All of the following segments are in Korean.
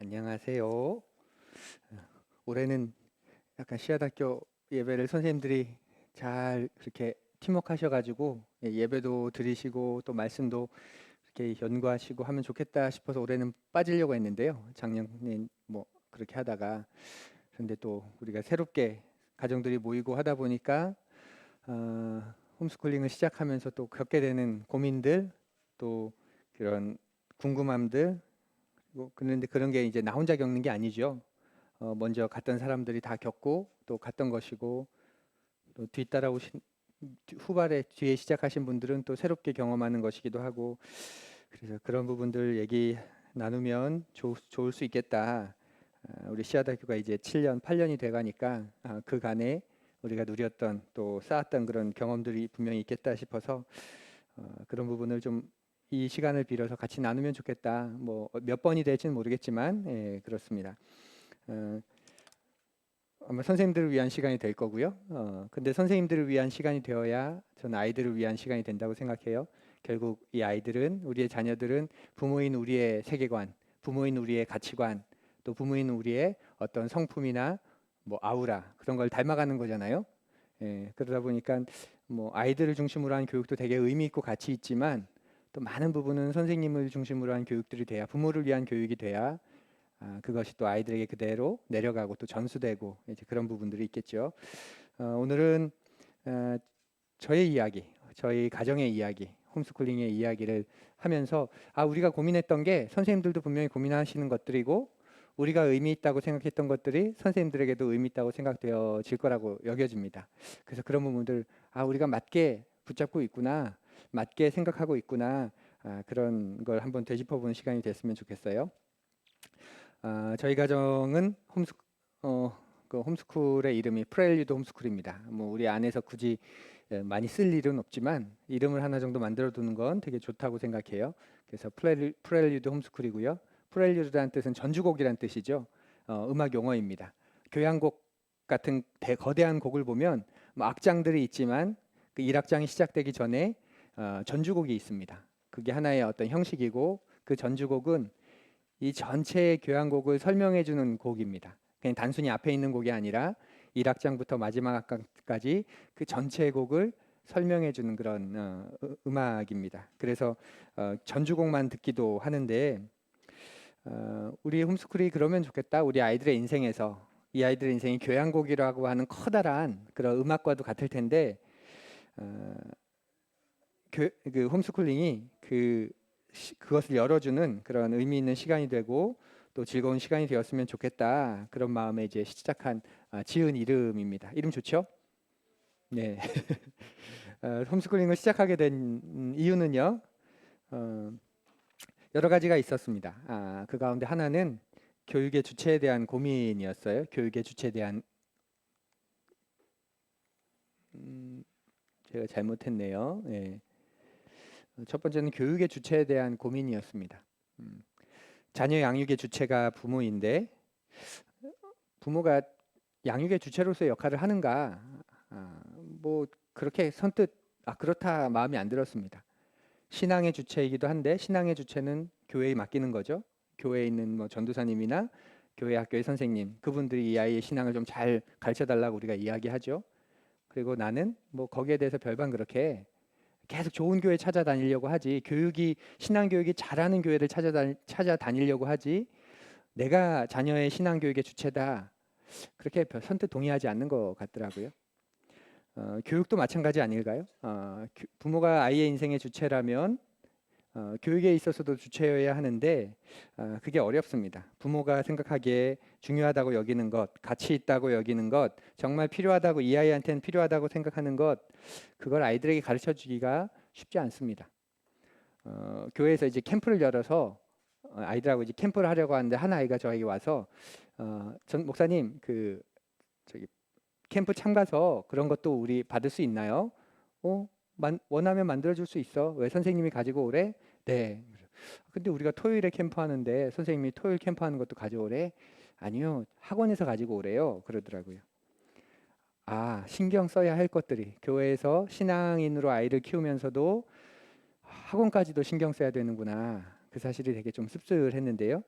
안녕하세요. 올해는 약간 씨앗학교 예배를 선생님들이 잘 그렇게 팀워크하셔가지고 예배도 드리시고 또 말씀도 이렇게 연구하시고 하면 좋겠다 싶어서 올해는 빠지려고 했는데요. 작년에 뭐 그렇게 하다가 그런데 또 우리가 새롭게 가정들이 모이고 하다 보니까 홈스쿨링을 시작하면서 또 겪게 되는 고민들 또 그런 궁금함들 그런데 그런 게 이제 나 혼자 겪는 게 아니죠. 먼저 갔던 사람들이 다 겪고 또 갔던 것이고 또 뒤따라오신 후발에 뒤에 시작하신 분들은 또 새롭게 경험하는 것이기도 하고 그래서 그런 부분들 얘기 나누면 좋을 수 있겠다. 우리 씨앗학교가 이제 7년, 8년이 돼가니까 그간에 우리가 누렸던 또 쌓았던 그런 경험들이 분명히 있겠다 싶어서 그런 부분을 좀 이 시간을 빌어서 같이 나누면 좋겠다. 뭐 몇 번이 될지는 모르겠지만 그렇습니다. 어, 아마 선생님들을 위한 시간이 될 거고요. 근데 선생님들을 위한 시간이 되어야 저는 아이들을 위한 시간이 된다고 생각해요. 결국 이 아이들은 우리의 자녀들은 부모인 우리의 세계관, 부모인 우리의 가치관, 또 부모인 우리의 어떤 성품이나 뭐 아우라 그런 걸 닮아가는 거잖아요. 그러다 보니까 뭐 아이들을 중심으로 한 교육도 되게 의미 있고 가치 있지만 또 많은 부분은 선생님을 중심으로 한 교육들이 돼야 부모를 위한 교육이 돼야 그것이 또 아이들에게 그대로 내려가고 또 전수되고 이제 그런 부분들이 있겠죠. 오늘은 어, 저의 이야기, 저희 가정의 이야기, 홈스쿨링의 이야기를 하면서 우리가 고민했던 게 선생님들도 분명히 고민하시는 것들이고 우리가 의미 있다고 생각했던 것들이 선생님들에게도 의미 있다고 생각되어질 거라고 여겨집니다. 그래서 그런 부분들 우리가 맞게 붙잡고 있구나, 맞게 생각하고 있구나 그런 걸 한번 되짚어보는 시간이 됐으면 좋겠어요. 저희 가정은 그 홈스쿨의 이름이 프렐류드 홈스쿨입니다. 뭐 우리 안에서 굳이 많이 쓸 일은 없지만 이름을 하나 정도 만들어 두는 건 되게 좋다고 생각해요. 그래서 프렐류드 홈스쿨이고요. 프렐류드라는 뜻은 전주곡이라는 뜻이죠. 음악 용어입니다. 교향곡 같은 거대한 곡을 보면 뭐 악장들이 있지만 그 1악장이 시작되기 전에 전주곡이 있습니다. 그게 하나의 어떤 형식이고 그 전주곡은 이 전체의 교향곡을 설명해 주는 곡입니다. 그냥 단순히 앞에 있는 곡이 아니라 1악장부터 마지막 악까지 그 전체의 곡을 설명해 주는 그런 음악입니다. 그래서 전주곡만 듣기도 하는데 우리 홈스쿨이 그러면 좋겠다. 우리 아이들의 인생에서 이 아이들의 인생이 교향곡이라고 하는 커다란 그런 음악과도 같을 텐데 어, 그 홈스쿨링이 그것을 열어주는 그런 의미 있는 시간이 되고 또 즐거운 시간이 되었으면 좋겠다. 그런 마음에 이제 시작한 지은 이름입니다. 이름 좋죠? 네. 홈스쿨링을 시작하게 된 이유는요. 어, 여러 가지가 있었습니다. 그 가운데 하나는 교육의 주체에 대한 고민이었어요. 교육의 주체에 대한 제가 잘못했네요. 네. 첫 번째는 교육의 주체에 대한 고민이었습니다. 음, 자녀 양육의 주체가 부모인데 부모가 양육의 주체로서의 역할을 하는가? 뭐 그렇게 선뜻 그렇다 마음이 안 들었습니다. 신앙의 주체이기도 한데 신앙의 주체는 교회에 맡기는 거죠. 교회에 있는 뭐 전도사님이나 교회 학교의 선생님 그분들이 이 아이의 신앙을 좀 잘 가르쳐 달라고 우리가 이야기하죠. 그리고 나는 뭐 거기에 대해서 별반 그렇게 계속 좋은 교회 찾아다니려고 하지 교육이 신앙 교육이 잘하는 교회를 찾아다니려고 하지 내가 자녀의 신앙 교육의 주체다 그렇게 선뜻 동의하지 않는 것 같더라고요. 교육도 마찬가지 아닐까요? 부모가 아이의 인생의 주체라면 교육에 있어서도 주체여야 하는데 그게 어렵습니다. 부모가 생각하기에 중요하다고 여기는 것, 가치 있다고 여기는 것, 정말 필요하다고 이 아이한테는 필요하다고 생각하는 것, 그걸 아이들에게 가르쳐 주기가 쉽지 않습니다. 교회에서 이제 캠프를 열어서 아이들하고 이제 캠프를 하려고 하는데 한 아이가 저에게 와서 전 목사님 저기 캠프 참가서 그런 것도 우리 받을 수 있나요? 원하면 만들어줄 수 있어. 왜 선생님이 가지고 오래? 네. 근데 우리가 토요일에 캠프하는데 선생님이 토요일 캠프하는 것도 가져오래? 아니요. 학원에서 가지고 오래요. 그러더라고요. 신경 써야 할 것들이 교회에서 신앙인으로 아이를 키우면서도 학원까지도 신경 써야 되는구나. 그 사실이 되게 좀 씁쓸했는데요.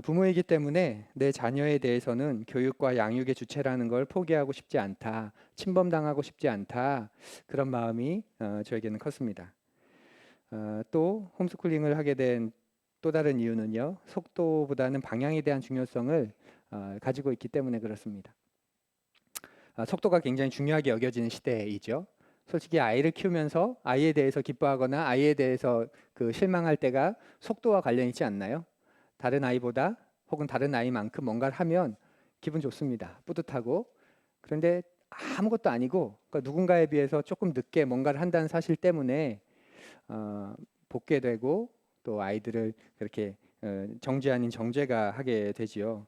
부모이기 때문에 내 자녀에 대해서는 교육과 양육의 주체라는 걸 포기하고 싶지 않다, 침범당하고 싶지 않다, 그런 마음이 저에게는 컸습니다. 또 홈스쿨링을 하게 된 또 다른 이유는요, 속도보다는 방향에 대한 중요성을 가지고 있기 때문에 그렇습니다. 속도가 굉장히 중요하게 여겨지는 시대이죠. 솔직히 아이를 키우면서 아이에 대해서 기뻐하거나 아이에 대해서 실망할 때가 속도와 관련 있지 않나요? 다른 아이보다 혹은 다른 아이만큼 뭔가를 하면 기분 좋습니다. 뿌듯하고. 그런데 아무것도 아니고, 그러니까 누군가에 비해서 조금 늦게 뭔가를 한다는 사실 때문에 복게 되고, 또 아이들을 그렇게 정죄 아닌 정죄가 하게 되지요.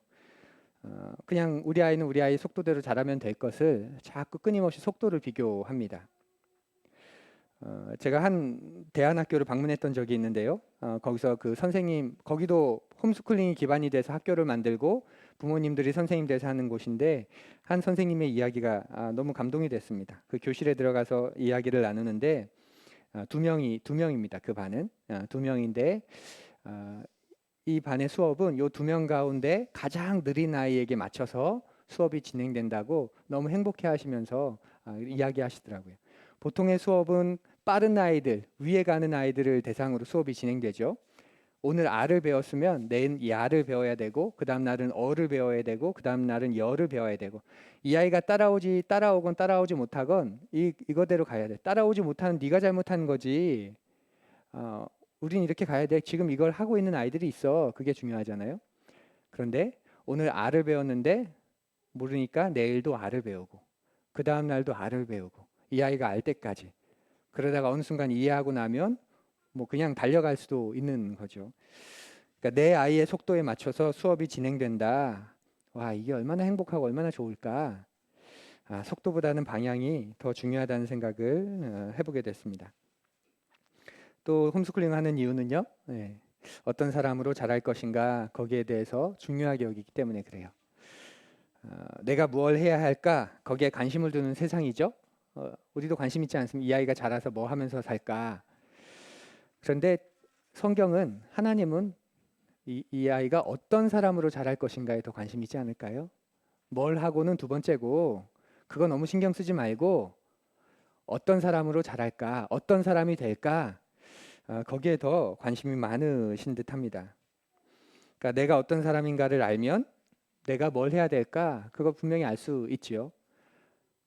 그냥 우리 아이는 우리 아이 속도대로 자라면 될 것을 자꾸 끊임없이 속도를 비교합니다. 제가 한 대안학교를 방문했던 적이 있는데요. 거기서 그 선생님, 거기도 홈스쿨링이 기반이 돼서 학교를 만들고 부모님들이 선생님 돼서 하는 곳인데, 한 선생님의 이야기가 너무 감동이 됐습니다. 그 교실에 들어가서 이야기를 나누는데, 두 명입니다. 그 반은 두 명인데, 이 반의 수업은 요 두 명 가운데 가장 느린 아이에게 맞춰서 수업이 진행된다고 너무 행복해 하시면서 이야기하시더라고요. 보통의 수업은 빠른 아이들, 위에 가는 아이들을 대상으로 수업이 진행되죠. 오늘 아를 배웠으면 내일 야를 배워야 되고, 그 다음 날은 어를 배워야 되고, 그 다음 날은 여를 배워야 되고, 이 아이가 따라오건 따라오지 못하건 이거대로 가야 돼. 따라오지 못하는 네가 잘못한 거지. 어, 우린 이렇게 가야 돼. 지금 이걸 하고 있는 아이들이 있어. 그게 중요하잖아요. 그런데 오늘 R을 배웠는데 모르니까 내일도 R을 배우고, 그 다음 날도 R을 배우고, 이 아이가 알 때까지. 그러다가 어느 순간 이해하고 나면 뭐 그냥 달려갈 수도 있는 거죠. 그러니까 내 아이의 속도에 맞춰서 수업이 진행된다. 와, 이게 얼마나 행복하고 얼마나 좋을까. 속도보다는 방향이 더 중요하다는 생각을 해보게 됐습니다. 또 홈스쿨링 하는 이유는요, 네, 어떤 사람으로 자랄 것인가 거기에 대해서 중요하게 여기기 때문에 그래요. 내가 뭘 해야 할까 거기에 관심을 두는 세상이죠. 우리도 관심 있지 않습니까? 이 아이가 자라서 뭐 하면서 살까. 그런데 성경은, 하나님은 이 아이가 어떤 사람으로 자랄 것인가에 더 관심 있지 않을까요? 뭘 하고는 두 번째고, 그거 너무 신경 쓰지 말고 어떤 사람으로 자랄까, 어떤 사람이 될까, 거기에 더 관심이 많으신 듯합니다. 그러니까 내가 어떤 사람인가를 알면 내가 뭘 해야 될까, 그거 분명히 알 수 있지요.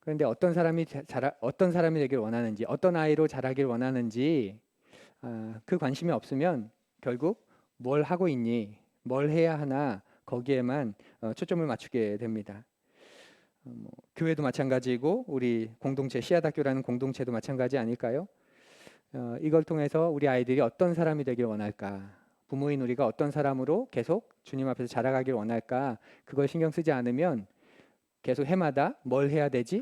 그런데 어떤 사람이 되길 원하는지, 어떤 아이로 자라길 원하는지 그 관심이 없으면 결국 뭘 하고 있니, 뭘 해야 하나, 거기에만 초점을 맞추게 됩니다. 교회도 마찬가지고 우리 공동체, 씨앗학교라는 공동체도 마찬가지 아닐까요? 이걸 통해서 우리 아이들이 어떤 사람이 되길 원할까, 부모인 우리가 어떤 사람으로 계속 주님 앞에서 자라가길 원할까, 그걸 신경 쓰지 않으면 계속 해마다 뭘 해야 되지?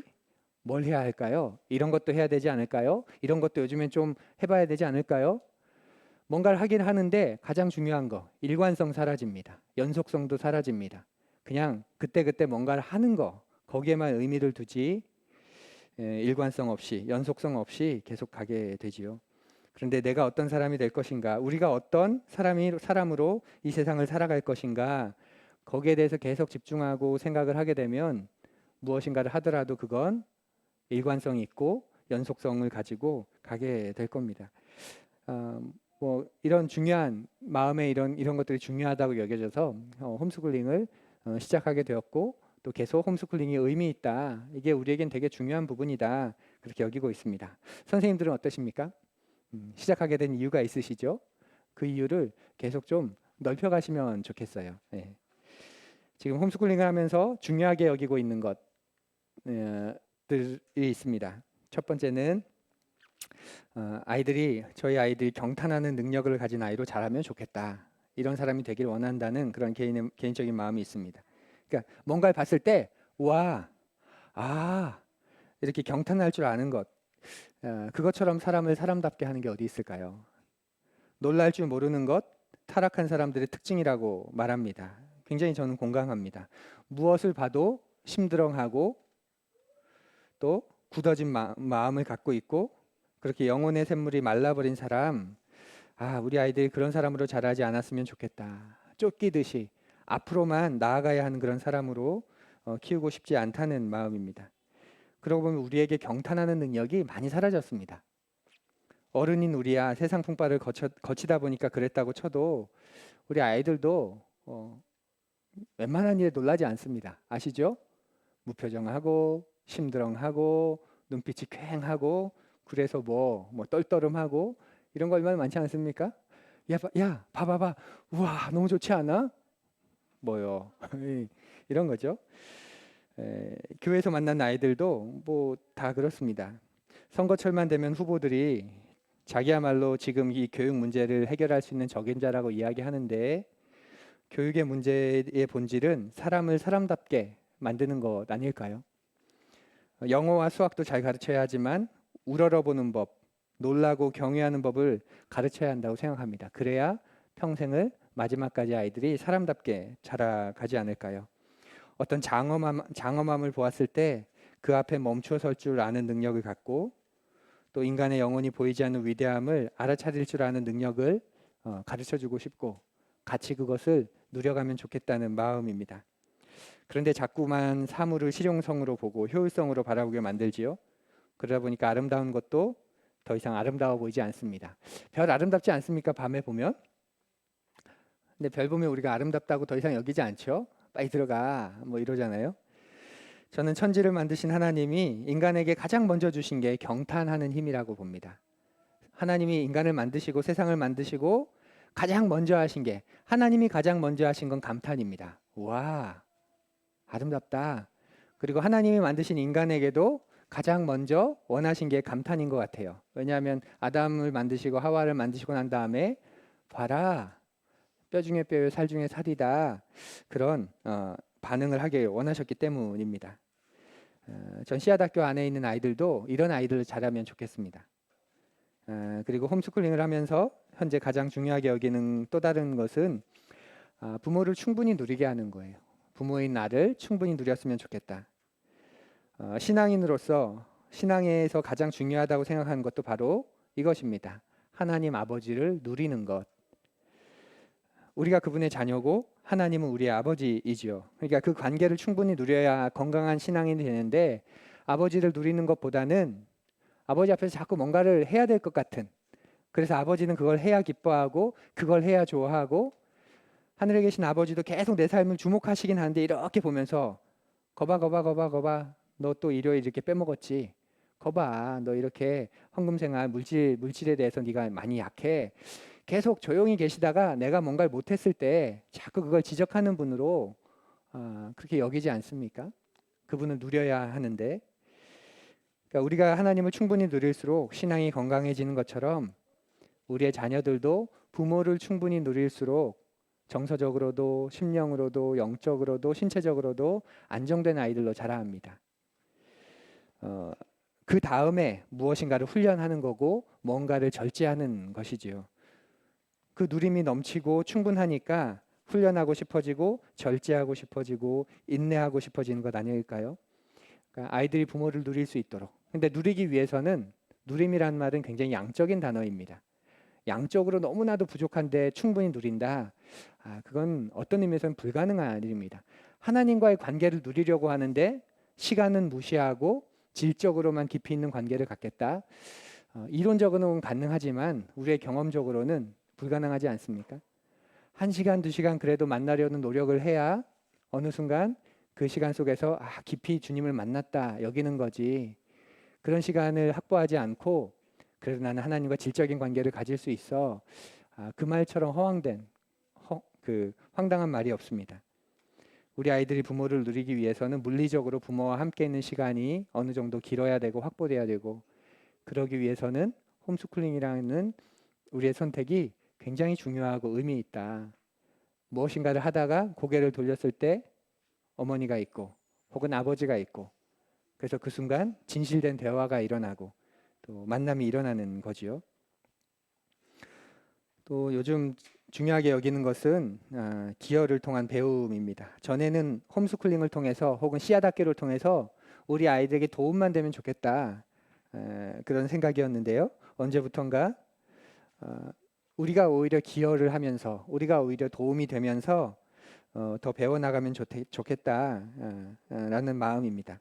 뭘 해야 할까요? 이런 것도 해야 되지 않을까요? 이런 것도 요즘엔 좀 해봐야 되지 않을까요? 뭔가를 하긴 하는데 가장 중요한 거, 일관성 사라집니다. 연속성도 사라집니다. 그냥 그때그때 뭔가를 하는 거, 거기에만 의미를 두지 일관성 없이, 연속성 없이 계속 가게 되지요. 그런데 내가 어떤 사람이 될 것인가, 우리가 어떤 사람으로 이 세상을 살아갈 것인가, 거기에 대해서 계속 집중하고 생각을 하게 되면 무엇인가를 하더라도 그건 일관성이 있고 연속성을 가지고 가게 될 겁니다. 뭐 이런 중요한 마음에 이런 것들이 중요하다고 여겨져서 홈스쿨링을 시작하게 되었고, 또 계속 홈스쿨링이 의미 있다. 이게 우리에겐 되게 중요한 부분이다. 그렇게 여기고 있습니다. 선생님들은 어떠십니까? 시작하게 된 이유가 있으시죠? 그 이유를 계속 좀 넓혀가시면 좋겠어요. 네. 지금 홈스쿨링을 하면서 중요하게 여기고 있는 것들이 있습니다. 첫 번째는 저희 아이들이 경탄하는 능력을 가진 아이로 자라면 좋겠다. 이런 사람이 되길 원한다는 그런 개인적인 마음이 있습니다. 그러니까 뭔가를 봤을 때, 와, 아, 이렇게 경탄할 줄 아는 것, 그것처럼 사람을 사람답게 하는 게 어디 있을까요? 놀랄 줄 모르는 것, 타락한 사람들의 특징이라고 말합니다. 굉장히 저는 공감합니다. 무엇을 봐도 심드렁하고 또 굳어진 마음을 갖고 있고, 그렇게 영혼의 샘물이 말라버린 사람, 우리 아이들이 그런 사람으로 자라지 않았으면 좋겠다. 쫓기듯이 앞으로만 나아가야 하는 그런 사람으로 키우고 싶지 않다는 마음입니다. 그러고 보면 우리에게 경탄하는 능력이 많이 사라졌습니다. 어른인 우리야 세상 풍파를 거치다 보니까 그랬다고 쳐도 우리 아이들도 웬만한 일에 놀라지 않습니다. 아시죠? 무표정하고 심드렁하고 눈빛이 퀭하고 그래서 뭐 떨떠름하고 이런 거 얼마나 많지 않습니까? 야, 봐봐봐. 우와, 너무 좋지 않아? 뭐요? 이런 거죠. 교회에서 만난 아이들도 뭐 다 그렇습니다. 선거철만 되면 후보들이 자기야말로 지금 이 교육 문제를 해결할 수 있는 적임자라고 이야기하는데 교육의 문제의 본질은 사람을 사람답게 만드는 것 아닐까요? 영어와 수학도 잘 가르쳐야 하지만 우러러보는 법, 놀라고 경외하는 법을 가르쳐야 한다고 생각합니다. 그래야 평생을 마지막까지 아이들이 사람답게 자라가지 않을까요? 어떤 장엄함을 보았을 때 그 앞에 멈추어 설 줄 아는 능력을 갖고 또 인간의 영혼이 보이지 않는 위대함을 알아차릴 줄 아는 능력을 가르쳐주고 싶고 같이 그것을 누려가면 좋겠다는 마음입니다. 그런데 자꾸만 사물을 실용성으로 보고 효율성으로 바라보게 만들지요. 그러다 보니까 아름다운 것도 더 이상 아름다워 보이지 않습니다. 별 아름답지 않습니까? 밤에 보면. 근데 별 보면 우리가 아름답다고 더 이상 여기지 않죠. 빨리 들어가 뭐 이러잖아요. 저는 천지를 만드신 하나님이 인간에게 가장 먼저 주신 게 경탄하는 힘이라고 봅니다. 하나님이 인간을 만드시고 세상을 만드시고 가장 먼저 하신 게 하나님이 가장 먼저 하신 건 감탄입니다. 와, 아름답다. 그리고 하나님이 만드신 인간에게도 가장 먼저 원하신 게 감탄인 것 같아요. 왜냐하면 아담을 만드시고 하와를 만드시고 난 다음에 봐라, 뼈 중에 뼈요 살 중에 살이다. 그런 반응을 하길 원하셨기 때문입니다. 전 씨앗학교 안에 있는 아이들도 이런 아이들을 자라면 좋겠습니다. 그리고 홈스쿨링을 하면서 현재 가장 중요하게 여기는 또 다른 것은 부모를 충분히 누리게 하는 거예요. 부모인 나를 충분히 누렸으면 좋겠다. 신앙인으로서 신앙에서 가장 중요하다고 생각하는 것도 바로 이것입니다. 하나님 아버지를 누리는 것. 우리가 그분의 자녀고 하나님은 우리의 아버지이지요. 그러니까 그 관계를 충분히 누려야 건강한 신앙인이 되는데 아버지를 누리는 것보다는 아버지 앞에서 자꾸 뭔가를 해야 될 것 같은, 그래서 아버지는 그걸 해야 기뻐하고 그걸 해야 좋아하고 하늘에 계신 아버지도 계속 내 삶을 주목하시긴 하는데 이렇게 보면서 거봐 너 또 일요일 이렇게 빼먹었지. 거봐 너 이렇게 황금생활 물질에 대해서 네가 많이 약해. 계속 조용히 계시다가 내가 뭔가를 못했을 때 자꾸 그걸 지적하는 분으로 그렇게 여기지 않습니까? 그분을 누려야 하는데, 그러니까 우리가 하나님을 충분히 누릴수록 신앙이 건강해지는 것처럼 우리의 자녀들도 부모를 충분히 누릴수록 정서적으로도 심령으로도 영적으로도 신체적으로도 안정된 아이들로 자라합니다. 그 다음에 무엇인가를 훈련하는 거고 뭔가를 절제하는 것이지요. 그 누림이 넘치고 충분하니까 훈련하고 싶어지고 절제하고 싶어지고 인내하고 싶어지는 것 아닐까요? 그러니까 아이들이 부모를 누릴 수 있도록. 근데 누리기 위해서는 누림이란 말은 굉장히 양적인 단어입니다. 양적으로 너무나도 부족한데 충분히 누린다. 그건 어떤 의미에서는 불가능한 일입니다. 하나님과의 관계를 누리려고 하는데 시간은 무시하고 질적으로만 깊이 있는 관계를 갖겠다. 이론적으로는 가능하지만 우리의 경험적으로는 불가능하지 않습니까? 1시간, 2시간 그래도 만나려는 노력을 해야 어느 순간 그 시간 속에서 깊이 주님을 만났다 여기는 거지. 그런 시간을 확보하지 않고 그래도 나는 하나님과 질적인 관계를 가질 수 있어. 그 말처럼 그 황당한 말이 없습니다. 우리 아이들이 부모를 누리기 위해서는 물리적으로 부모와 함께 있는 시간이 어느 정도 길어야 되고 확보돼야 되고, 그러기 위해서는 홈스쿨링이라는 우리의 선택이 굉장히 중요하고 의미 있다. 무엇인가를 하다가 고개를 돌렸을 때 어머니가 있고 혹은 아버지가 있고, 그래서 그 순간 진실된 대화가 일어나고 또 만남이 일어나는 거지요. 또 요즘 중요하게 여기는 것은 기여를 통한 배움입니다. 전에는 홈스쿨링을 통해서 혹은 씨앗학교를 통해서 우리 아이들에게 도움만 되면 좋겠다, 그런 생각이었는데요. 언제부턴가 우리가 오히려 기여를 하면서 우리가 오히려 도움이 되면서 더 배워나가면 좋겠다라는 마음입니다.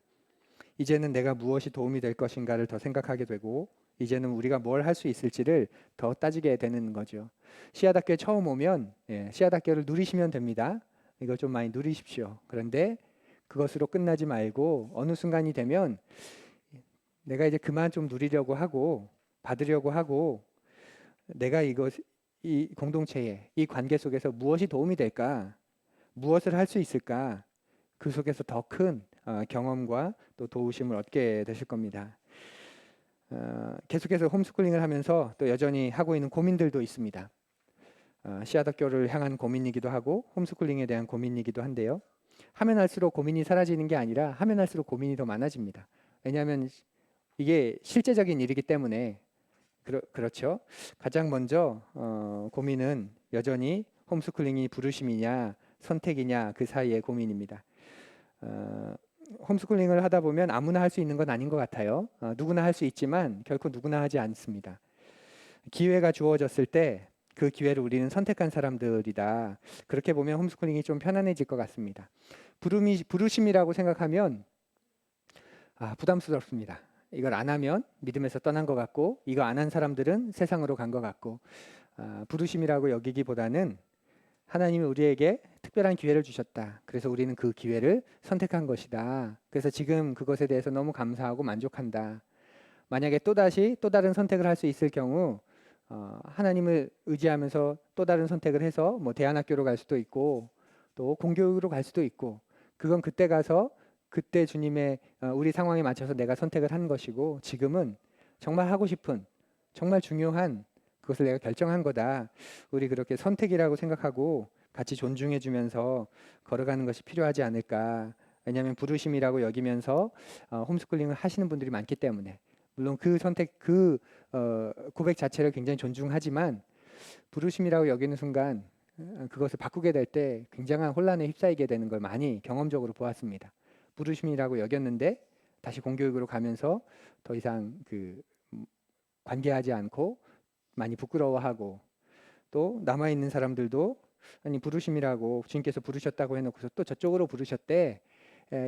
이제는 내가 무엇이 도움이 될 것인가를 더 생각하게 되고 이제는 우리가 뭘 할 수 있을지를 더 따지게 되는 거죠. 씨앗학교에 처음 오면 씨앗학교를 누리시면 됩니다. 이거 좀 많이 누리십시오. 그런데 그것으로 끝나지 말고 어느 순간이 되면 내가 이제 그만 좀 누리려고 하고 받으려고 하고 내가 이 공동체에 이 관계 속에서 무엇이 도움이 될까? 무엇을 할 수 있을까? 그 속에서 더 큰 경험과 또 도우심을 얻게 되실 겁니다. 계속해서 홈스쿨링을 하면서 또 여전히 하고 있는 고민들도 있습니다. 씨앗학교를 향한 고민이기도 하고 홈스쿨링에 대한 고민이기도 한데요. 하면 할수록 고민이 사라지는 게 아니라 하면 할수록 고민이 더 많아집니다. 왜냐하면 이게 실제적인 일이기 때문에 그렇죠. 가장 먼저 고민은 여전히 홈스쿨링이 부르심이냐 선택이냐 그 사이의 고민입니다. 홈스쿨링을 하다 보면 아무나 할 수 있는 건 아닌 것 같아요. 누구나 할 수 있지만 결코 누구나 하지 않습니다. 기회가 주어졌을 때 그 기회를 우리는 선택한 사람들이다. 그렇게 보면 홈스쿨링이 좀 편안해질 것 같습니다. 부르심이라고 생각하면 부담스럽습니다. 이걸 안 하면 믿음에서 떠난 것 같고 이거 안 한 사람들은 세상으로 간 것 같고 부르심이라고 여기기보다는 하나님이 우리에게 특별한 기회를 주셨다. 그래서 우리는 그 기회를 선택한 것이다. 그래서 지금 그것에 대해서 너무 감사하고 만족한다. 만약에 또다시 또 다른 선택을 할 수 있을 경우 하나님을 의지하면서 또 다른 선택을 해서 뭐 대안학교로 갈 수도 있고 또 공교육으로 갈 수도 있고 그건 그때 가서 그때 주님의 우리 상황에 맞춰서 내가 선택을 한 것이고 지금은 정말 하고 싶은 정말 중요한 그것을 내가 결정한 거다. 우리 그렇게 선택이라고 생각하고 같이 존중해 주면서 걸어가는 것이 필요하지 않을까. 왜냐하면 부르심이라고 여기면서 홈스쿨링을 하시는 분들이 많기 때문에 물론 그 선택 고백 자체를 굉장히 존중하지만 부르심이라고 여기는 순간 그것을 바꾸게 될 때 굉장한 혼란에 휩싸이게 되는 걸 많이 경험적으로 보았습니다. 부르심이라고 여겼는데 다시 공교육으로 가면서 더 이상 관계하지 않고 많이 부끄러워하고 또 남아있는 사람들도 아니 부르심이라고 주님께서 부르셨다고 해놓고서 또 저쪽으로 부르셨대.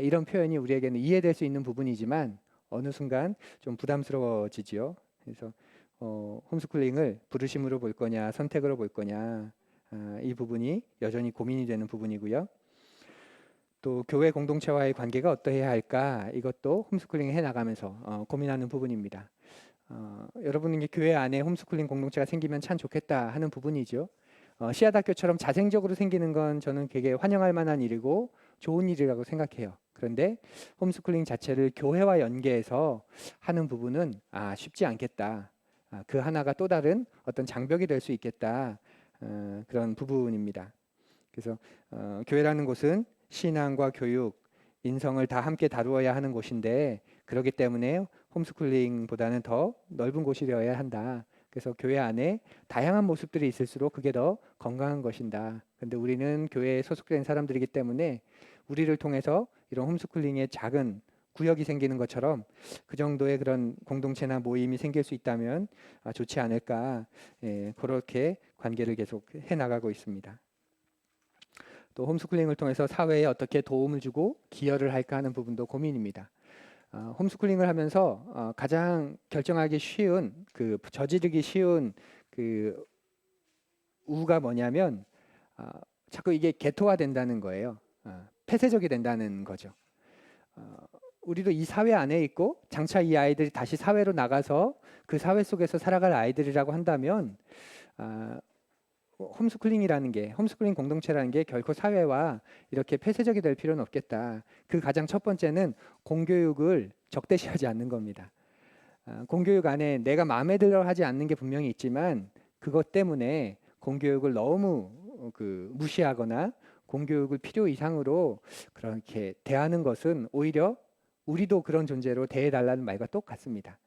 이런 표현이 우리에게는 이해될 수 있는 부분이지만 어느 순간 좀 부담스러워지지요. 그래서 홈스쿨링을 부르심으로 볼 거냐 선택으로 볼 거냐 이 부분이 여전히 고민이 되는 부분이고요. 또 교회 공동체와의 관계가 어떠해야 할까 이것도 홈스쿨링 해나가면서 고민하는 부분입니다. 여러분에게 교회 안에 홈스쿨링 공동체가 생기면 참 좋겠다 하는 부분이죠. 씨앗학교처럼 자생적으로 생기는 건 저는 되게 환영할 만한 일이고 좋은 일이라고 생각해요. 그런데 홈스쿨링 자체를 교회와 연계해서 하는 부분은 쉽지 않겠다. 그 하나가 또 다른 어떤 장벽이 될 수 있겠다. 그런 부분입니다. 그래서 교회라는 곳은 신앙과 교육, 인성을 다 함께 다루어야 하는 곳인데 그렇기 때문에 홈스쿨링보다는 더 넓은 곳이어야 한다. 그래서 교회 안에 다양한 모습들이 있을수록 그게 더 건강한 것인다. 근데 우리는 교회에 소속된 사람들이기 때문에 우리를 통해서 이런 홈스쿨링의 작은 구역이 생기는 것처럼 그 정도의 그런 공동체나 모임이 생길 수 있다면 좋지 않을까. 그렇게 관계를 계속 해나가고 있습니다. 또 홈스쿨링을 통해서 사회에 어떻게 도움을 주고 기여를 할까 하는 부분도 고민입니다. 홈스쿨링을 하면서 가장 결정하기 쉬운 저지르기 쉬운 우가 뭐냐면 자꾸 이게 개토화된다는 거예요. 폐쇄적이 된다는 거죠. 우리도 이 사회 안에 있고 장차 이 아이들이 다시 사회로 나가서 그 사회 속에서 살아갈 아이들이라고 한다면 홈스쿨링 공동체라는 게 결코 사회와 이렇게 폐쇄적이 될 필요는 없겠다. 그 가장 첫 번째는 공교육을 적대시하지 않는 겁니다. 공교육 안에 내가 마음에 들어 하지 않는 게 분명히 있지만 그것 때문에 공교육을 너무 무시하거나 공교육을 필요 이상으로 그렇게 대하는 것은 오히려 우리도 그런 존재로 대해달라는 말과 똑같습니다.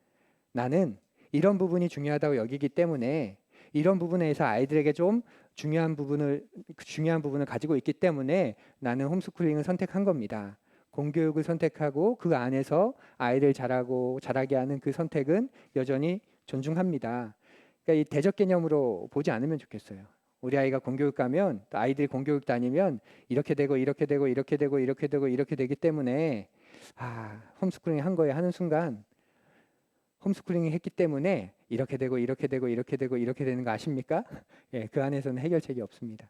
나는 이런 부분이 중요하다고 여기기 때문에 이런 부분에서 아이들에게 좀 중요한 부분을 가지고 있기 때문에 나는 홈스쿨링을 선택한 겁니다. 공교육을 선택하고 그 안에서 아이를 자라게 하는 그 선택은 여전히 존중합니다. 그러니까 이 대적 개념으로 보지 않으면 좋겠어요. 우리 아이가 공교육 가면 또 아이들이 공교육 다니면 이렇게 되고 이렇게 되고 이렇게 되고 이렇게 되고 이렇게 되기 때문에 홈스쿨링 한 거에 하는 순간 홈스쿨링을 했기 때문에 이렇게 되고 이렇게 되고 이렇게 되고 이렇게 되는 거 아십니까? 예, 그 안에서는 해결책이 없습니다.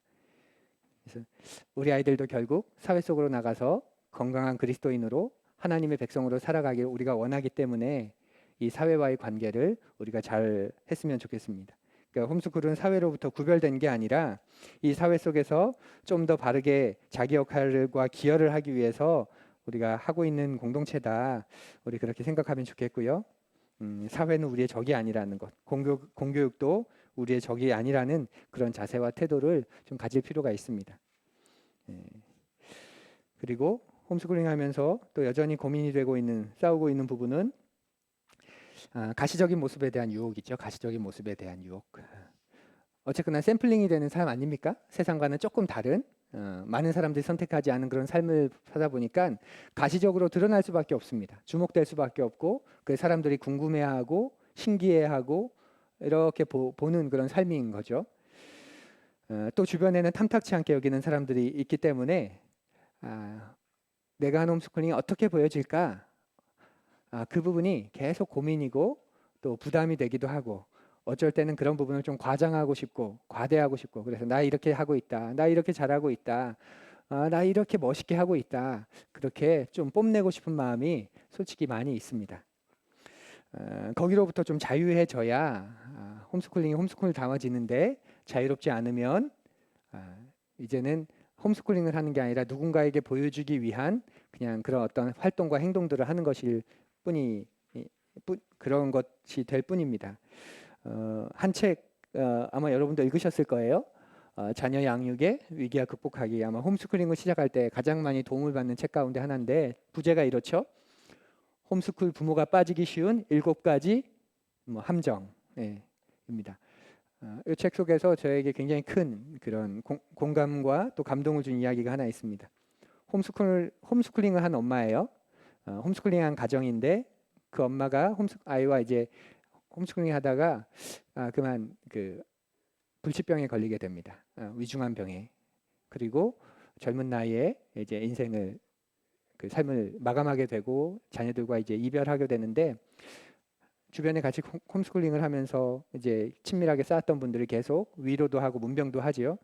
그래서 우리 아이들도 결국 사회 속으로 나가서 건강한 그리스도인으로 하나님의 백성으로 살아가길 우리가 원하기 때문에 이 사회와의 관계를 우리가 잘 했으면 좋겠습니다. 그러니까 홈스쿨은 사회로부터 구별된 게 아니라 이 사회 속에서 좀 더 바르게 자기 역할과 기여를 하기 위해서 우리가 하고 있는 공동체다. 우리 그렇게 생각하면 좋겠고요. 사회는 우리의 적이 아니라는 것, 공교육도 우리의 적이 아니라는 그런 자세와 태도를 좀 가질 필요가 있습니다. 예. 그리고 홈스쿨링 하면서 또 여전히 고민이 되고 있는, 싸우고 있는 부분은 가시적인 모습에 대한 유혹이죠. 가시적인 모습에 대한 유혹. 어쨌거나 샘플링이 되는 삶 아닙니까? 세상과는 조금 다른 많은 사람들이 선택하지 않은 그런 삶을 사다 보니까 가시적으로 드러날 수밖에 없습니다. 주목될 수밖에 없고 그 사람들이 궁금해하고 신기해하고 이렇게 보는 그런 삶인 거죠. 또 주변에는 탐탁치 않게 여기는 사람들이 있기 때문에 내가 한 홈스쿨링이 어떻게 보여질까? 그 부분이 계속 고민이고 또 부담이 되기도 하고 어쩔 때는 그런 부분을 좀 과장하고 싶고 과대하고 싶고 그래서 나 이렇게 하고 있다. 나 이렇게 잘하고 있다. 나 이렇게 멋있게 하고 있다. 그렇게 좀 뽐내고 싶은 마음이 솔직히 많이 있습니다. 거기로부터 좀 자유해져야 홈스쿨링이 홈스쿨을 담아지는데 자유롭지 않으면 이제는 홈스쿨링을 하는 게 아니라 누군가에게 보여주기 위한 그냥 그런 어떤 활동과 행동들을 하는 것일 뿐이 그런 것이 될 뿐입니다. 한 책 아마 여러분도 읽으셨을 거예요. 자녀 양육의 위기와 극복하기. 아마 홈스쿨링을 시작할 때 가장 많이 도움을 받는 책 가운데 하나인데 부제가 이렇죠. 홈스쿨 부모가 빠지기 쉬운 7가지 함정입니다. 이 책 속에서 저에게 굉장히 큰 그런 공감과 또 감동을 준 이야기가 하나 있습니다. 홈스쿨링을 한 엄마예요. 홈스쿨링한 가정인데 그 엄마가 아이와 이제 홈스쿨링 하다가 그만 그 불치병에 걸리게 됩니다. 위중한 병에. 그리고 젊은 나이에 이제 인생을 그 삶을 마감하게 되고 자녀들과 이제 이별하게 되는데 주변에 같이 홈스쿨링을 하면서 이제 친밀하게 쌓았던 분들이 계속 위로도 하고 문병도 하지요.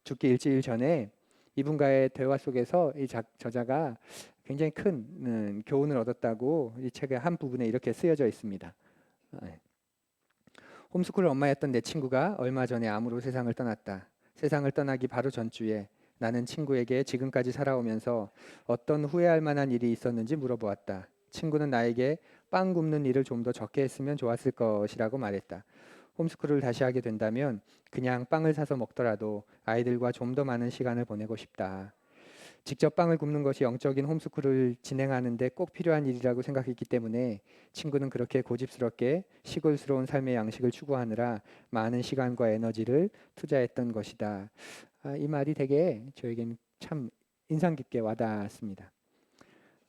죽기 일주일 전에 이분과의 대화 속에서 이 저자가 굉장히 큰 교훈을 얻었다고 이 책의 한 부분에 이렇게 쓰여져 있습니다. 홈스쿨 엄마였던 내 친구가 얼마 전에 암으로 세상을 떠났다. 세상을 떠나기 바로 전주에 나는 친구에게 지금까지 살아오면서 어떤 후회할 만한 일이 있었는지 물어보았다. 친구는 나에게 빵 굽는 일을 좀 더 적게 했으면 좋았을 것이라고 말했다. 홈스쿨을 다시 하게 된다면 그냥 빵을 사서 먹더라도 아이들과 좀 더 많은 시간을 보내고 싶다. 직접 빵을 굽는 것이 영적인 홈스쿨을 진행하는 데 꼭 필요한 일이라고 생각했기 때문에 친구는 그렇게 고집스럽게 시골스러운 삶의 양식을 추구하느라 많은 시간과 에너지를 투자했던 것이다. 이 말이 되게 저에게는 참 인상 깊게 와닿았습니다.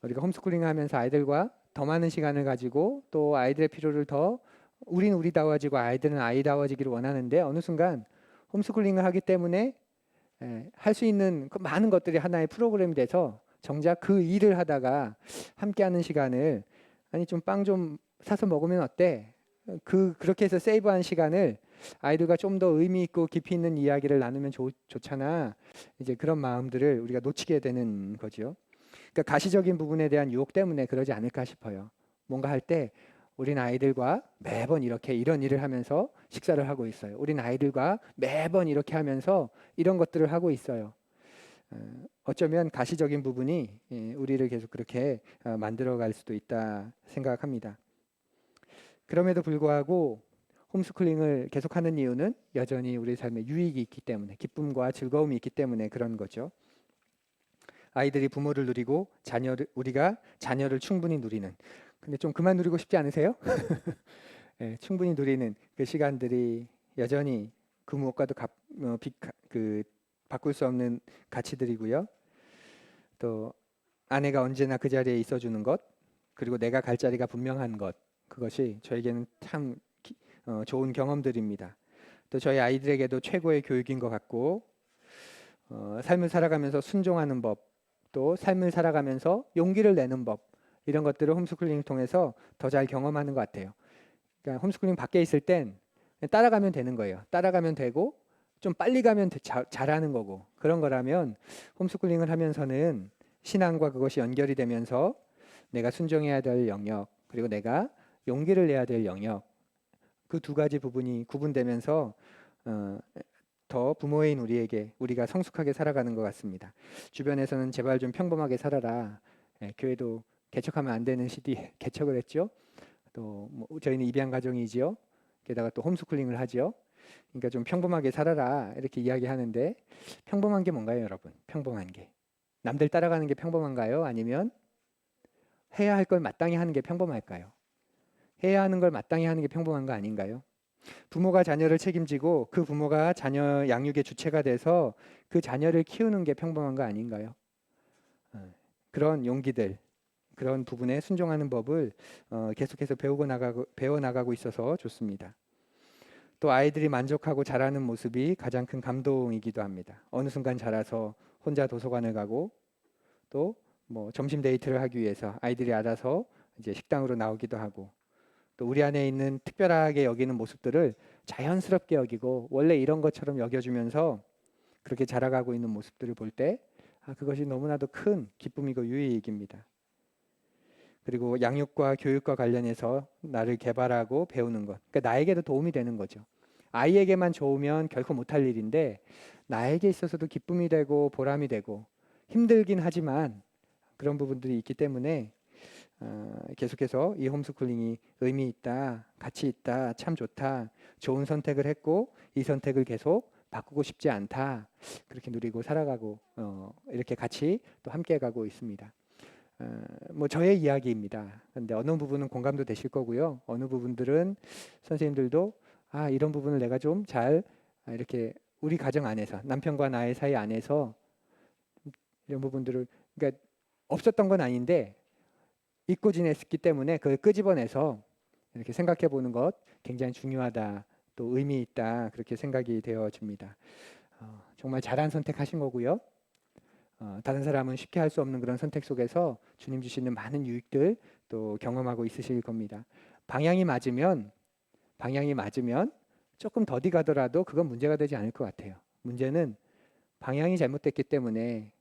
우리가 홈스쿨링 하면서 아이들과 더 많은 시간을 가지고 또 아이들의 필요를 더 우리는 우리다워지고 아이들은 아이다워지기를 원하는데 어느 순간 홈스쿨링을 하기 때문에 할 수 있는 그 많은 것들이 하나의 프로그램이 돼서 정작 그 일을 하다가 함께하는 시간을 아니 좀 빵 좀 사서 먹으면 어때? 그렇게 해서 세이브한 시간을 아이들과 좀 더 의미 있고 깊이 있는 이야기를 나누면 좋잖아. 이제 그런 마음들을 우리가 놓치게 되는 거죠. 그러니까 가시적인 부분에 대한 유혹 때문에 그러지 않을까 싶어요. 뭔가 할 때 우린 아이들과 매번 이렇게 이런 일을 하면서 식사를 하고 있어요. 우린 아이들과 매번 이렇게 하면서 이런 것들을 하고 있어요. 어쩌면 가시적인 부분이 우리를 계속 그렇게 만들어갈 수도 있다 생각합니다. 그럼에도 불구하고 홈스쿨링을 계속하는 이유는 여전히 우리 삶에 유익이 있기 때문에 기쁨과 즐거움이 있기 때문에 그런 거죠. 아이들이 부모를 누리고 우리가 자녀를 충분히 누리는 근데 좀 그만 누리고 싶지 않으세요? 충분히 누리는 그 시간들이 여전히 그 무엇과도 바꿀 수 없는 가치들이고요. 또 아내가 언제나 그 자리에 있어주는 것 그리고 내가 갈 자리가 분명한 것 그것이 저에게는 참 좋은 경험들입니다. 또 저희 아이들에게도 최고의 교육인 것 같고, 삶을 살아가면서 순종하는 법, 또 삶을 살아가면서 용기를 내는 법, 이런 것들을 홈스쿨링을 통해서 더 잘 경험하는 것 같아요. 그러니까 홈스쿨링 밖에 있을 땐 그냥 따라가면 되는 거예요. 따라가면 되고 좀 빨리 가면 잘하는 거고, 그런 거라면 홈스쿨링을 하면서는 신앙과 그것이 연결이 되면서 내가 순종해야 될 영역, 그리고 내가 용기를 내야 될 영역, 그 두 가지 부분이 구분되면서 어, 더 부모인 우리에게 우리가 성숙하게 살아가는 것 같습니다. 주변에서는 제발 좀 평범하게 살아라. 교회도 개척하면 안 되는 시대에 개척을 했죠. 또 뭐 저희는 입양 가정이지요. 게다가 또 홈스쿨링을 하지요. 그러니까 좀 평범하게 살아라 이렇게 이야기하는데, 평범한 게 뭔가요, 여러분? 평범한 게 남들 따라가는 게 평범한가요? 아니면 해야 할 걸 마땅히 하는 게 평범할까요? 해야 하는 걸 마땅히 하는 게 평범한 거 아닌가요? 부모가 자녀를 책임지고 그 부모가 자녀 양육의 주체가 돼서 그 자녀를 키우는 게 평범한 거 아닌가요? 그런 용기들, 그런 부분에 순종하는 법을 계속해서 배워 나가고 있어서 좋습니다. 또 아이들이 만족하고 자라는 모습이 가장 큰 감동이기도 합니다. 어느 순간 자라서 혼자 도서관을 가고, 또 뭐 점심 데이트를 하기 위해서 아이들이 알아서 이제 식당으로 나오기도 하고, 또 우리 안에 있는 특별하게 여기는 모습들을 자연스럽게 여기고 원래 이런 것처럼 여겨주면서 그렇게 자라가고 있는 모습들을 볼 때, 그것이 너무나도 큰 기쁨이고 유의이익입니다. 그리고 양육과 교육과 관련해서 나를 개발하고 배우는 것, 그러니까 나에게도 도움이 되는 거죠. 아이에게만 좋으면 결코 못할 일인데 나에게 있어서도 기쁨이 되고 보람이 되고, 힘들긴 하지만 그런 부분들이 있기 때문에 계속해서 이 홈스쿨링이 의미 있다, 가치 있다, 참 좋다, 좋은 선택을 했고 이 선택을 계속 바꾸고 싶지 않다, 그렇게 누리고 살아가고 이렇게 같이 또 함께 가고 있습니다. 뭐 저의 이야기입니다. 근데 어느 부분은 공감도 되실 거고요. 어느 부분들은 선생님들도 이런 부분을 내가 좀 잘 이렇게 우리 가정 안에서 남편과 나의 사이 안에서 이런 부분들을, 그러니까 없었던 건 아닌데 잊고 지냈기 때문에 그걸 끄집어내서 이렇게 생각해 보는 것 굉장히 중요하다, 또 의미 있다, 그렇게 생각이 되어집니다. 정말 잘한 선택하신 거고요. 다른 사람은 쉽게 할 수 없는 그런 선택 속에서 주님 주시는 많은 유익들 또 경험하고 있으실 겁니다. 방향이 맞으면 조금 더디 가더라도 그건 문제가 되지 않을 것 같아요. 문제는 방향이 잘못됐기 때문에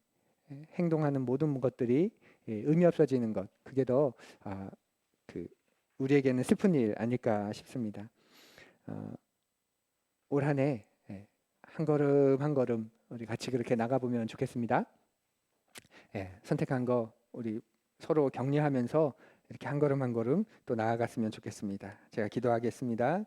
행동하는 모든 것들이 의미 없어지는 것, 그게 더 우리에게는 슬픈 일 아닐까 싶습니다. 올 한 해 한 걸음 한 걸음 우리 같이 그렇게 나가보면 좋겠습니다. 선택한 거 우리 서로 격려하면서 이렇게 한 걸음 한 걸음 또 나아갔으면 좋겠습니다. 제가 기도하겠습니다.